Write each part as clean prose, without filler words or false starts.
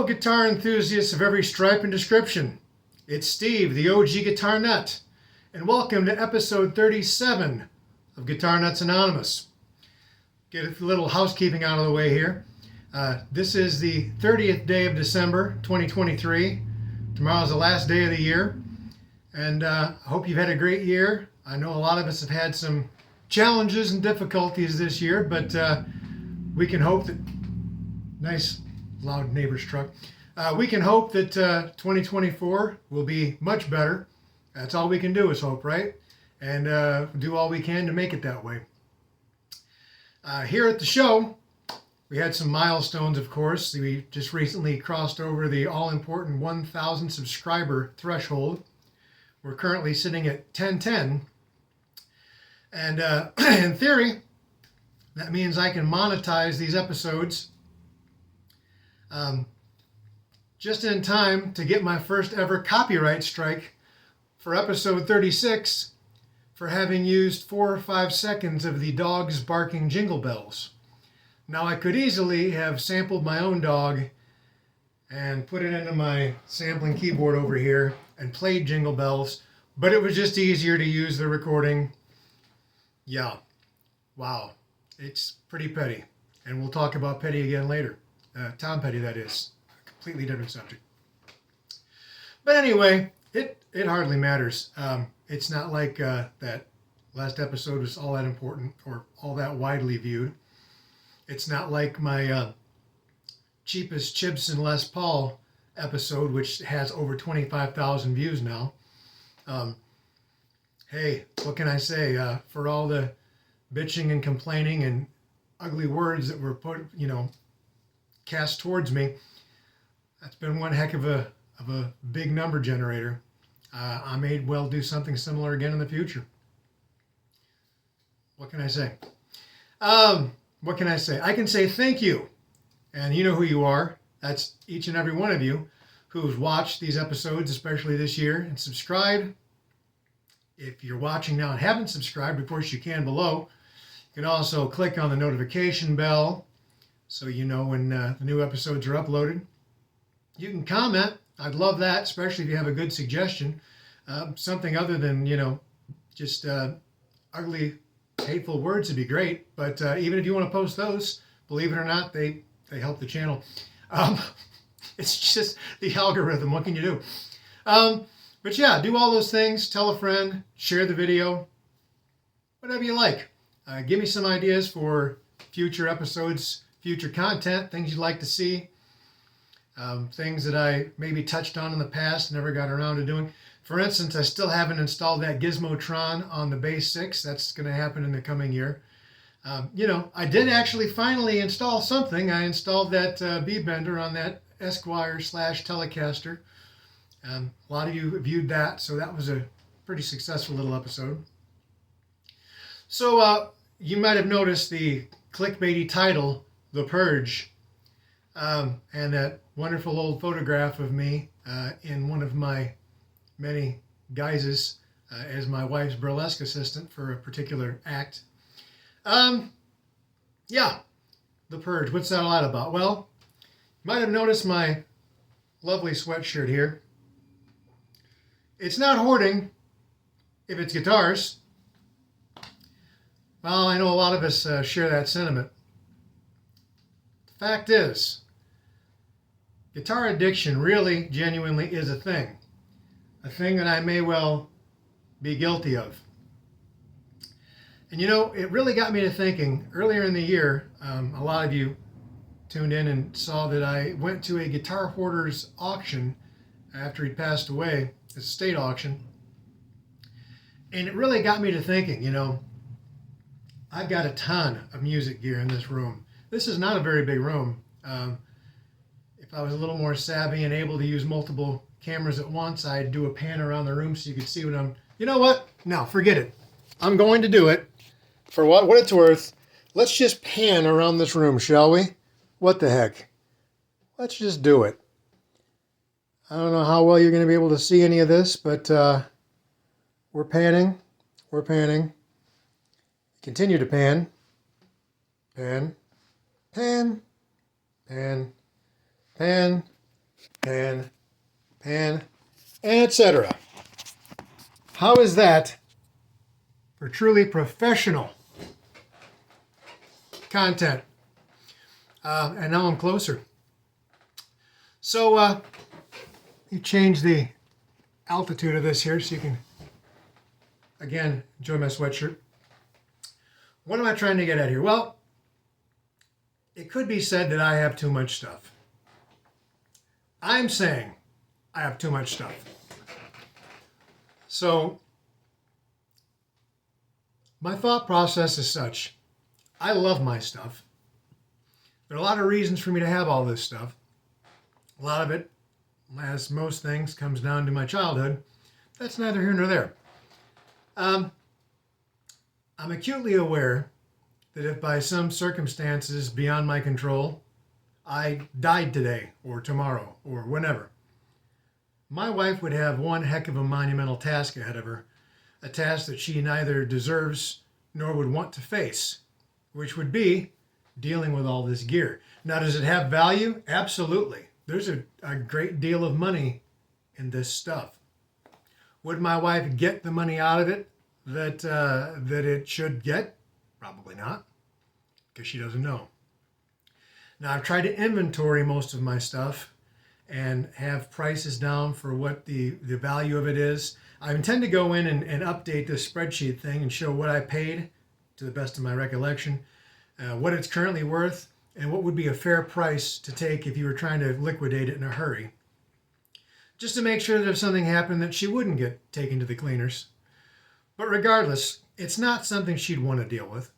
Hello, guitar enthusiasts of every stripe and description. It's Steve, the OG Guitar Nut, and welcome to episode 37 of Guitar Nuts Anonymous. Get a little housekeeping out of the way here. This is the 30th day of December, 2023. Tomorrow's the last day of the year, and I hope you've had a great year. I know a lot of us have had some challenges and difficulties this year, but we can hope that... Nice loud neighbor's truck. We can hope that 2024 will be much better. That's all we can do is hope, right? And do all we can to make it that way. Here at the show, we had some milestones, of course. We just recently crossed over the all-important 1,000 subscriber threshold. We're currently sitting at 1010. And in theory, that means I can monetize these episodes just in time to get my first ever copyright strike for episode 36 for having used 4 or 5 seconds of the dog's barking jingle bells. Now I could easily have sampled my own dog and put it into my sampling keyboard over here and played jingle bells, but it was just easier to use the recording. Yeah, wow, it's pretty petty, and we'll talk about petty again later. Tom Petty, that is. A completely different subject. But anyway, it hardly matters. It's not like that last episode was all that important or all that widely viewed. It's not like my cheapest Chips and Les Paul episode, which has over 25,000 views now. Hey, what can I say? For all the bitching and complaining and ugly words that were put, cast towards me, that's been one heck of a big number generator. I may well do something similar again in the future. What can I say? What can I say? I can say thank you. And you know who you are. That's each and every one of you who's watched these episodes, especially this year, and subscribed. If you're watching now and haven't subscribed, of course you can below. You can also click on the notification bell so you know when the new episodes are uploaded. You can comment. I'd love that, especially if you have a good suggestion. Something other than, just ugly, hateful words would be great. But even if you want to post those, believe it or not, they help the channel. It's just the algorithm. What can you do? But yeah, do all those things. Tell a friend. Share the video. Whatever you like. Give me some ideas for future episodes, future content, things you'd like to see, things that I maybe touched on in the past, never got around to doing. For instance, I still haven't installed that Gizmotron on the Bass 6. That's going to happen in the coming year. I did actually finally install something. I installed that B-bender on that Esquire/Telecaster. A lot of you viewed that, so that was a pretty successful little episode. So you might have noticed the clickbaity title, The Purge, and that wonderful old photograph of me in one of my many guises as my wife's burlesque assistant for a particular act. Yeah, The Purge. What's that all about? Well, you might have noticed my lovely sweatshirt here. It's not hoarding if it's guitars. Well, I know a lot of us share that sentiment. The fact is, guitar addiction really, genuinely is a thing that I may well be guilty of. And it really got me to thinking. Earlier in the year, a lot of you tuned in and saw that I went to a guitar hoarder's auction after he passed away, a state auction. And it really got me to thinking, I've got a ton of music gear in this room. This is not a very big room. If I was a little more savvy and able to use multiple cameras at once, I'd do a pan around the room so you could see what I'm... You know what? No, forget it. I'm going to do it. For what it's worth, let's just pan around this room, shall we? What the heck? Let's just do it. I don't know how well you're going to be able to see any of this, but we're panning. We're panning. Continue to pan. Pan. Pan. Pan. Pan. pan, pan, and etc. How is that for truly professional content? And now I'm closer. So you change the altitude of this here so you can, again, enjoy my sweatshirt. What am I trying to get at here? Well, it could be said that I have too much stuff. I'm saying I have too much stuff. So my thought process is such. I love my stuff. There are a lot of reasons for me to have all this stuff. A lot of it, as most things, comes down to my childhood. That's neither here nor there. I'm acutely aware that if by some circumstances beyond my control, I died today or tomorrow or whenever, my wife would have one heck of a monumental task ahead of her, a task that she neither deserves nor would want to face, which would be dealing with all this gear. Now, does it have value? Absolutely. There's a great deal of money in this stuff. Would my wife get the money out of it that it should get? Probably not, because she doesn't know. Now, I've tried to inventory most of my stuff and have prices down for what the value of it is. I intend to go in and update this spreadsheet thing and show what I paid to the best of my recollection, what it's currently worth, and what would be a fair price to take if you were trying to liquidate it in a hurry. Just to make sure that if something happened that she wouldn't get taken to the cleaners. But regardless, it's not something she'd want to deal with.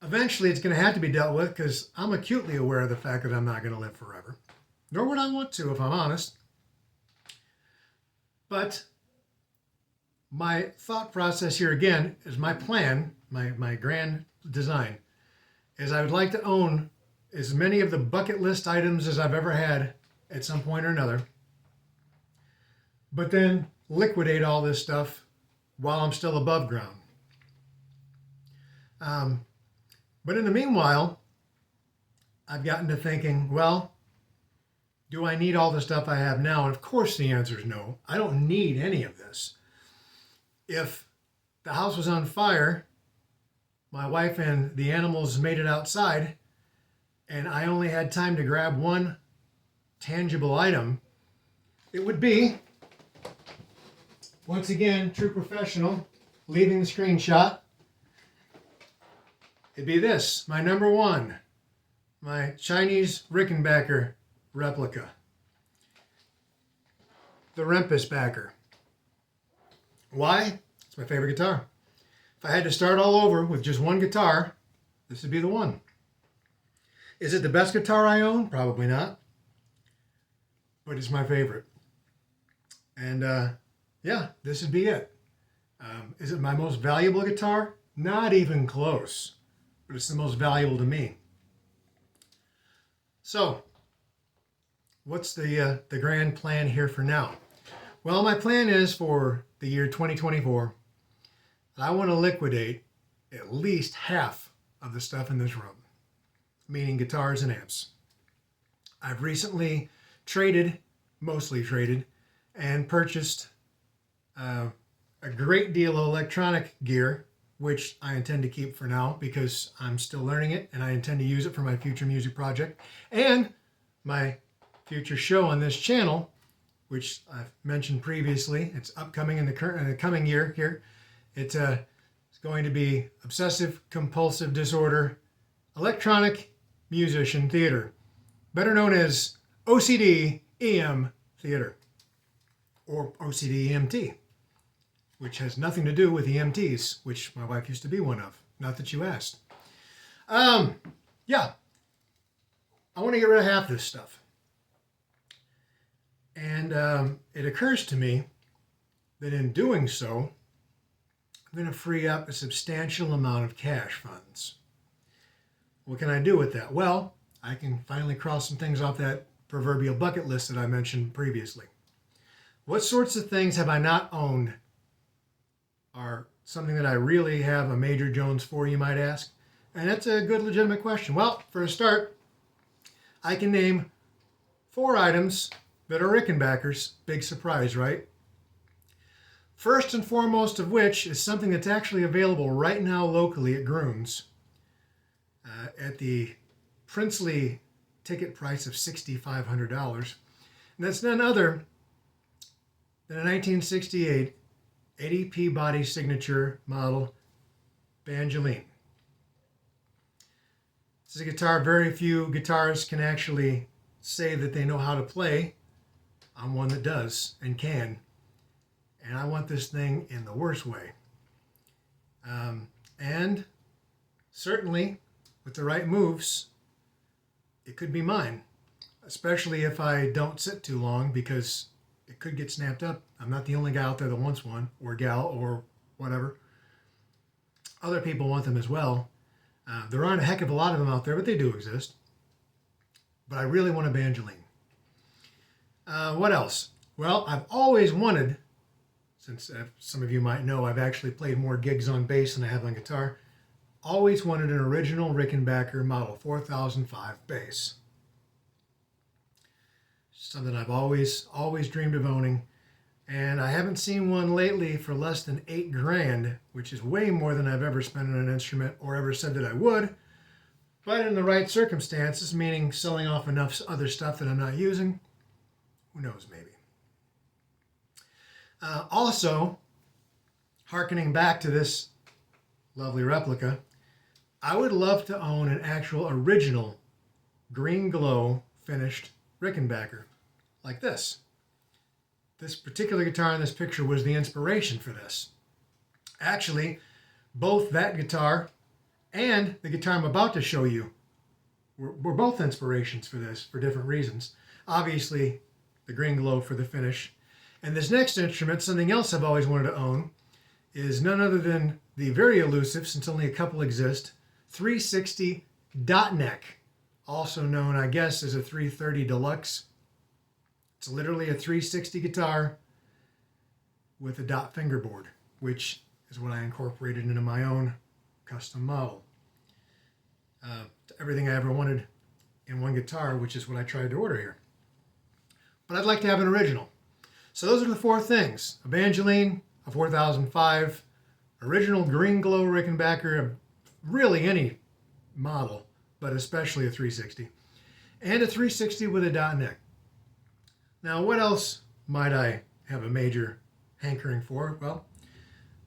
Eventually, it's going to have to be dealt with because I'm acutely aware of the fact that I'm not going to live forever. Nor would I want to, if I'm honest. But my thought process here again is my plan, my grand design, is I would like to own as many of the bucket list items as I've ever had at some point or another, but then liquidate all this stuff while I'm still above ground. But in the meanwhile, I've gotten to thinking, well, do I need all the stuff I have now? And of course the answer is no. I don't need any of this. If the house was on fire, my wife and the animals made it outside, and I only had time to grab one tangible item, it would be, once again, true professional, leaving the screenshot, it'd be this, my number one, my Chinese Rickenbacker replica, the Rempusbacker. Why? It's my favorite guitar. If I had to start all over with just one guitar, this would be the one. Is it the best guitar I own? Probably not. But it's my favorite. And yeah, this would be it. Is it my most valuable guitar? Not even close. But it's the most valuable to me. So, what's the grand plan here for now? Well, my plan is for the year 2024, I want to liquidate at least half of the stuff in this room, meaning guitars and amps. I've recently mostly traded, and purchased a great deal of electronic gear, which I intend to keep for now because I'm still learning it and I intend to use it for my future music project and my future show on this channel, which I've mentioned previously. It's upcoming in the coming year here. It's going to be Obsessive Compulsive Disorder Electronic Musician Theater, better known as OCD EM Theater, or OCD EMT, which has nothing to do with EMTs, which my wife used to be one of. Not that you asked. Yeah, I want to get rid of half this stuff. And it occurs to me that in doing so, I'm going to free up a substantial amount of cash funds. What can I do with that? Well, I can finally cross some things off that proverbial bucket list that I mentioned previously. What sorts of things have I not owned are something that I really have a major Jones for, you might ask? And that's a good legitimate question. Well, for a start, I can name 4 items that are Rickenbackers. Big surprise, right? First and foremost of which is something that's actually available right now locally at Groon's at the princely ticket price of $6,500. And that's none other than a 1968 Eddie Peabody signature model banjoline. This is a guitar very few guitarists can actually say that they know how to play. I'm one that does and can. And I want this thing in the worst way. And certainly, with the right moves, it could be mine. Especially if I don't sit too long, because it could get snapped up. I'm not the only guy out there that wants one, or gal, or whatever. Other people want them as well. There aren't a heck of a lot of them out there, but they do exist. But I really want a banjoline. What else? Well, I've always wanted, since some of you might know, I've actually played more gigs on bass than I have on guitar. Always wanted an original Rickenbacker Model 4005 bass. Something I've always dreamed of owning. And I haven't seen one lately for less than $8,000, which is way more than I've ever spent on an instrument or ever said that I would. But in the right circumstances, meaning selling off enough other stuff that I'm not using, who knows, maybe. Also, hearkening back to this lovely replica, I would love to own an actual original green glow finished Rickenbacker like this. This particular guitar in this picture was the inspiration for this. Actually, both that guitar and the guitar I'm about to show you were both inspirations for this for different reasons. Obviously, the green glow for the finish. And this next instrument, something else I've always wanted to own, is none other than the very elusive, since only a couple exist, 360 dot neck, also known, I guess, as a 330 Deluxe. It's literally a 360 guitar with a dot fingerboard, which is what I incorporated into my own custom model. Everything I ever wanted in one guitar, which is what I tried to order here. But I'd like to have an original. So those are the 4 things: a banjoline, a 4005, original green glow Rickenbacker, really any model, but especially a 360, and a 360 with a dot neck. Now, what else might I have a major hankering for? Well,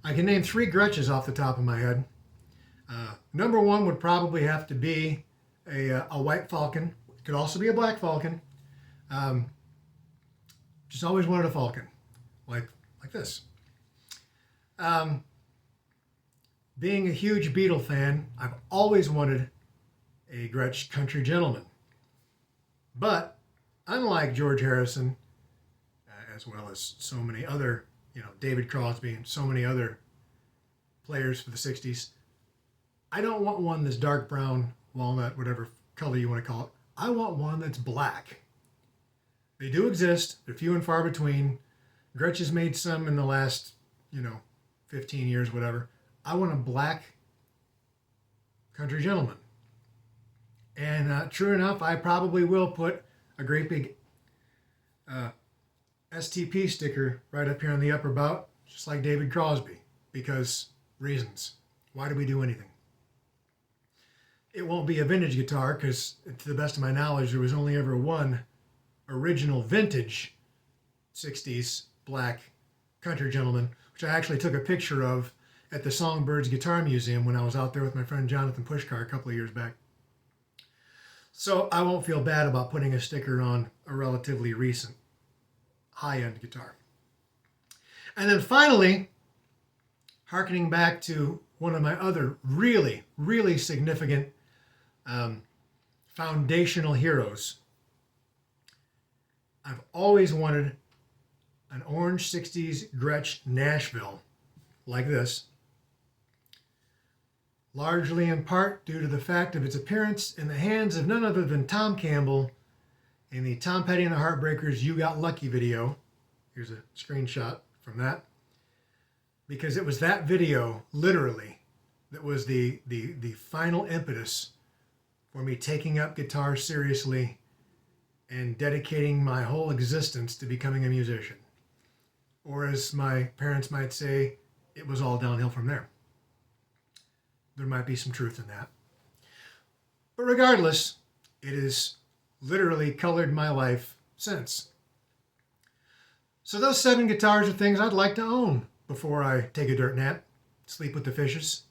I can name 3 Gretches off the top of my head. Number 1 would probably have to be a white falcon. It could also be a black falcon. Just always wanted a falcon, like this. Being a huge Beatle fan, I've always wanted a Gretsch Country Gentleman. But unlike George Harrison, as well as so many other, David Crosby and so many other players for the 60s, I don't want one that's dark brown, walnut, whatever color you want to call it. I want one that's black. They do exist. They're few and far between. Gretsch has made some in the last, 15 years, whatever. I want a black Country Gentleman. And true enough, I probably will put a great big STP sticker right up here on the upper bout, just like David Crosby, because reasons. Why do we do anything? It won't be a vintage guitar, because to the best of my knowledge, there was only ever one original vintage 60s black Country Gentleman, which I actually took a picture of at the Songbirds Guitar Museum when I was out there with my friend Jonathan Pushkar a couple of years back. So I won't feel bad about putting a sticker on a relatively recent high-end guitar. And then finally, hearkening back to one of my other really, really significant foundational heroes, I've always wanted an orange 60s Gretsch Nashville like this, largely in part due to the fact of its appearance in the hands of none other than Tom Campbell in the Tom Petty and the Heartbreakers You Got Lucky video. Here's a screenshot from that. Because it was that video, literally, that was the final impetus for me taking up guitar seriously and dedicating my whole existence to becoming a musician. Or as my parents might say, it was all downhill from there. There might be some truth in that. But regardless, it has literally colored my life since. So those 7 guitars are things I'd like to own before I take a dirt nap, sleep with the fishes.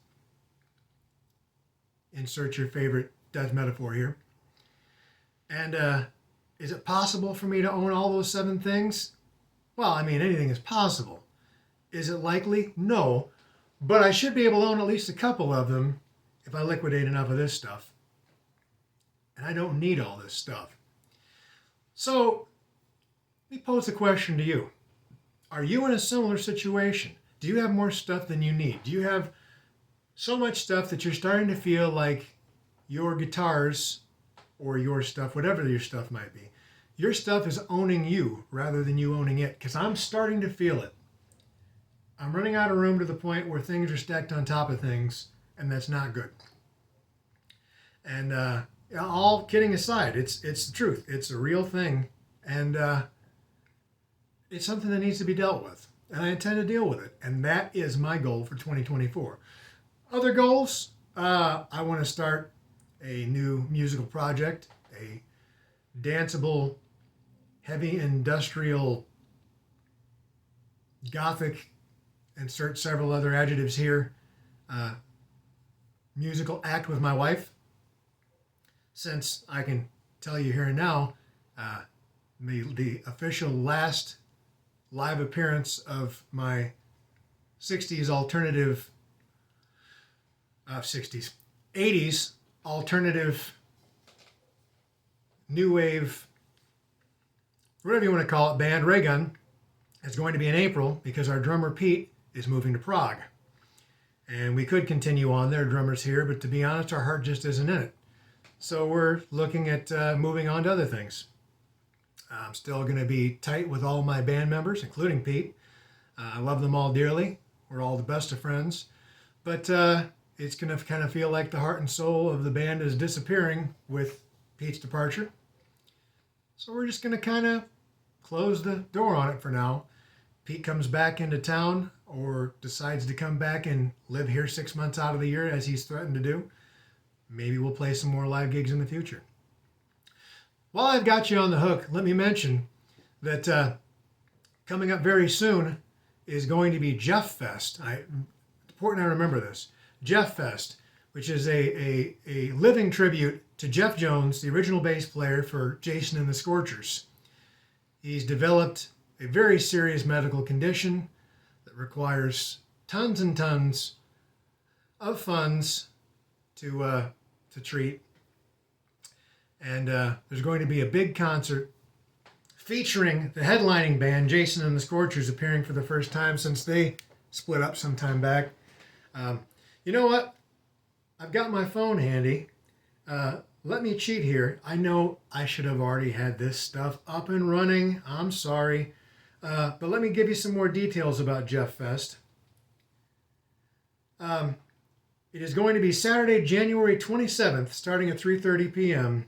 Insert your favorite death metaphor here. And is it possible for me to own all those 7 things? Well, I mean, anything is possible. Is it likely? No. But I should be able to own at least a couple of them if I liquidate enough of this stuff. And I don't need all this stuff. So, let me pose the question to you. Are you in a similar situation? Do you have more stuff than you need? Do you have so much stuff that you're starting to feel like your guitars or your stuff, whatever your stuff might be, your stuff is owning you rather than you owning it? Because I'm starting to feel it. I'm running out of room to the point where things are stacked on top of things, and that's not good. And all kidding aside, it's the truth. It's a real thing, and it's something that needs to be dealt with, and I intend to deal with it. And that is my goal for 2024. Other goals, I want to start a new musical project, a danceable, heavy industrial, gothic, insert several other adjectives here, musical act with my wife. Since I can tell you here and now, the official last live appearance of my 60s alternative, 80s alternative, new wave, whatever you want to call it, band, Raygun, is going to be in April because our drummer Pete is moving to Prague. And we could continue on, there are drummers here, but to be honest, our heart just isn't in it. So we're looking at moving on to other things. I'm still going to be tight with all my band members, including Pete. I love them all dearly. We're all the best of friends. But it's going to kind of feel like the heart and soul of the band is disappearing with Pete's departure. So we're just going to kind of close the door on it for now. Pete comes back into town or decides to come back and live here 6 months out of the year as he's threatened to do. Maybe we'll play some more live gigs in the future. While I've got you on the hook, let me mention that coming up very soon is going to be Jeff Fest. Important I remember this. Jeff Fest, which is a living tribute to Jeff Jones, the original bass player for Jason and the Scorchers. He's developed a very serious medical condition that requires tons and tons of funds to treat. And there's going to be a big concert featuring the headlining band, Jason and the Scorchers, appearing for the first time since they split up some time back. You know what? I've got my phone handy. Let me cheat here. I know I should have already had this stuff up and running. I'm sorry. But let me give you some more details about Jeff Fest. It is going to be Saturday, January 27th, starting at 3:30 p.m.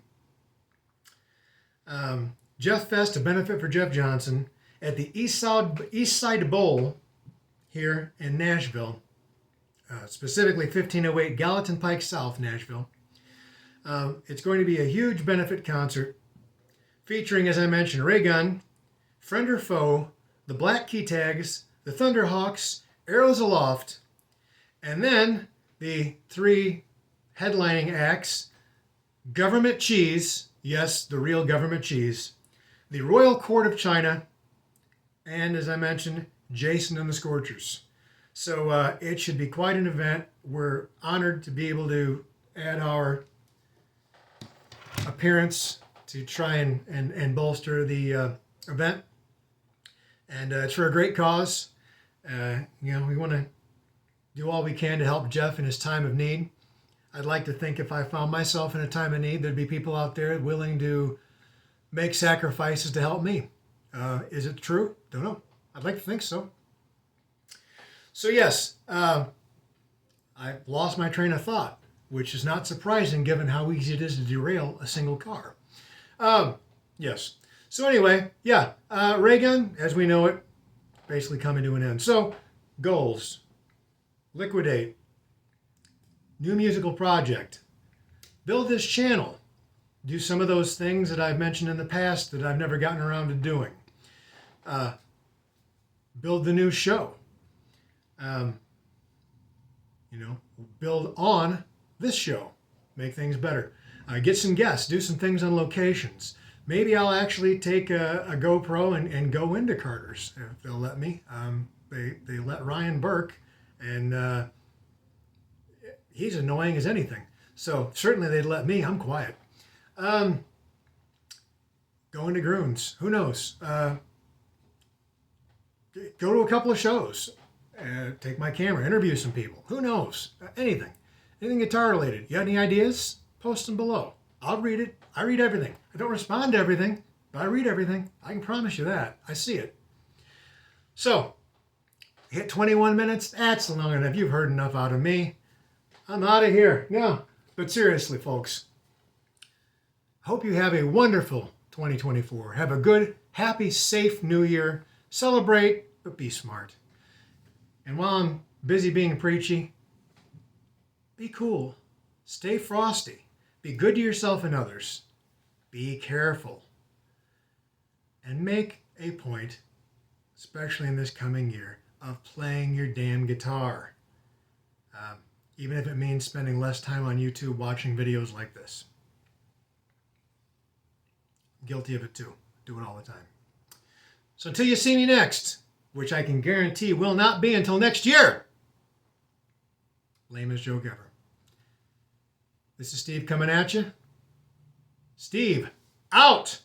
Jeff Fest, a benefit for Jeff Johnson, at the East Side Bowl here in Nashville, specifically 1508 Gallatin Pike South, Nashville. It's going to be a huge benefit concert featuring, as I mentioned, Raygun, Friend or Foe, the Black Key Tags, the Thunderhawks, Arrows Aloft, and then the 3 headlining acts, Government Cheese, yes, the real Government Cheese, the Royal Court of China, and as I mentioned, Jason and the Scorchers. So it should be quite an event. We're honored to be able to add our appearance to try and bolster the event. And it's for a great cause. We want to do all we can to help Jeff in his time of need. I'd like to think if I found myself in a time of need, there'd be people out there willing to make sacrifices to help me. Is it true? Don't know. I'd like to think so. So yes, I lost my train of thought, which is not surprising given how easy it is to derail a single car. Yes. So anyway, yeah, ray gun, as we know it, basically coming to an end. So goals, liquidate, new musical project, build this channel, do some of those things that I've mentioned in the past that I've never gotten around to doing. Build the new show. Build on this show. Make things better. Get some guests. Do some things on locations. Maybe I'll actually take a GoPro and go into Carter's if they'll let me. They let Ryan Burke, and he's annoying as anything. So certainly they'd let me. I'm quiet. Go into Groons. Who knows? Go to a couple of shows. Take my camera. Interview some people. Who knows? Anything. Anything guitar related. You got any ideas? Post them below. I'll read it. I read everything. I don't respond to everything, but I read everything. I can promise you that. I see it. So, hit 21 minutes. That's long enough. You've heard enough out of me. I'm out of here. No, but seriously, folks. Hope you have a wonderful 2024. Have a good, happy, safe new year. Celebrate, but be smart. And while I'm busy being preachy, be cool. Stay frosty. Be good to yourself and others. Be careful. And make a point, especially in this coming year, of playing your damn guitar. Even if it means spending less time on YouTube watching videos like this. Guilty of it too. Do it all the time. So until you see me next, which I can guarantee will not be until next year. Lamest joke ever. This is Steve coming at you. Steve, out!